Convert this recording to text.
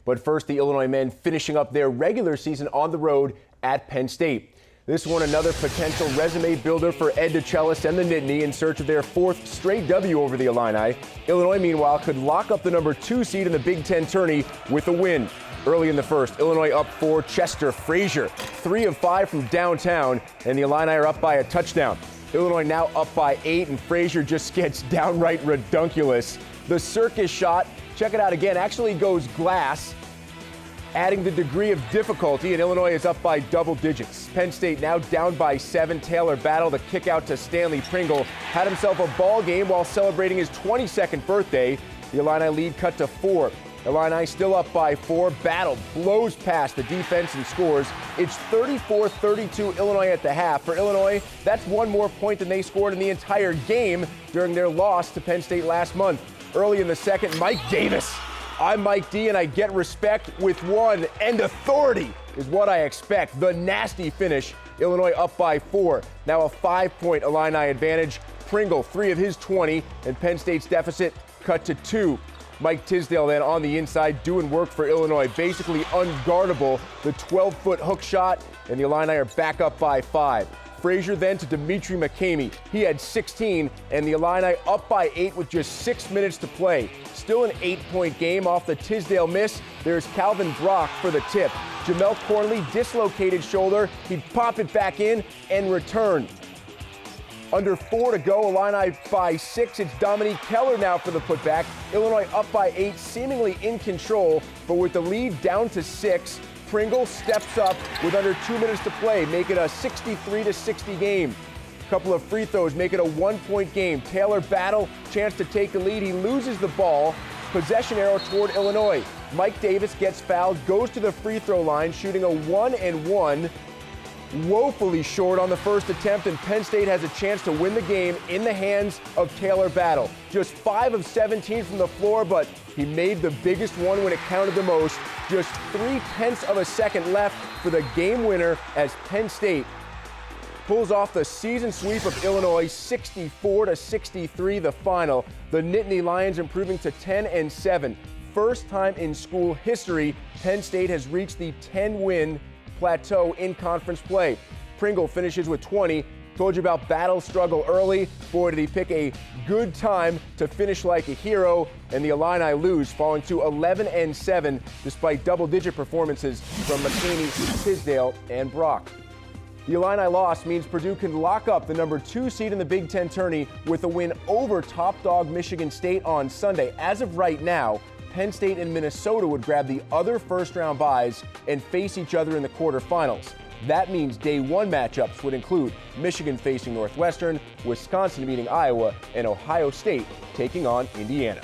But first, the Illinois men finishing up their regular season on the road at Penn State. This one another potential resume builder for Ed DeChellis and the Nittany in search of their fourth straight W over the Illini. Illinois, meanwhile, could lock up the number 2 seed in the Big Ten tourney with a win. Early in the first, Illinois up 4, Chester Frazier, 3 of 5 from downtown, and the Illini are up by a touchdown. Illinois now up by 8, and Frazier just gets downright redunculous. The circus shot, check it out again, actually goes glass, adding the degree of difficulty, and Illinois is up by double digits. Penn State now down by 7. Taylor Battle, the kick out to Stanley Pringle, had himself a ball game while celebrating his 22nd birthday. The Illini lead cut to 4. Illini still up by 4. Battle blows past the defense and scores. It's 34-32 Illinois at the half. For Illinois, that's one more point than they scored in the entire game during their loss to Penn State last month. Early in the second, Mike Davis. I'm Mike D, and I get respect with one, and authority is what I expect. The nasty finish. Illinois up by 4. Now a 5-point Illini advantage. Pringle, 3 of his 20, and Penn State's deficit cut to 2. Mike Tisdale then on the inside doing work for Illinois, basically unguardable. The 12-foot hook shot, and the Illini are back up by 5. Frazier then to Dimitri McCamey. He had 16, and the Illini up by 8 with just 6 minutes to play. Still an 8-point game off the Tisdale miss. There's Calvin Brock for the tip. Jamel Corley, dislocated shoulder. He'd pop it back in and return. Under 4 to go, Illini by 6. It's Dominique Keller now for the putback. Illinois up by 8, seemingly in control, but with the lead down to 6, Pringle steps up with under 2 minutes to play, make it a 63-60 game. A couple of free throws make it a 1-point game. Taylor Battle, chance to take the lead. He loses the ball. Possession arrow toward Illinois. Mike Davis gets fouled, goes to the free throw line, shooting a 1-and-1. Woefully short on the first attempt, and Penn State has a chance to win the game in the hands of Taylor Battle. Just 5 of 17 from the floor, but he made the biggest one when it counted the most. Just 0.3 of a second left for the game winner as Penn State pulls off the season sweep of Illinois, 64-63 the final. The Nittany Lions improving to 10-7. First time in school history, Penn State has reached the 10-win plateau in conference play. Pringle finishes with 20. Told you about Battle's struggle early. Boy, did he pick a good time to finish like a hero. And the Illini lose, falling to 11-7 despite double-digit performances from McCamey, Tisdale, and Brock. The Illini loss means Purdue can lock up the number 2 seed in the Big Ten tourney with a win over top dog Michigan State on Sunday. As of right now, Penn State and Minnesota would grab the other first-round byes and face each other in the quarterfinals. That means day 1 matchups would include Michigan facing Northwestern, Wisconsin meeting Iowa, and Ohio State taking on Indiana.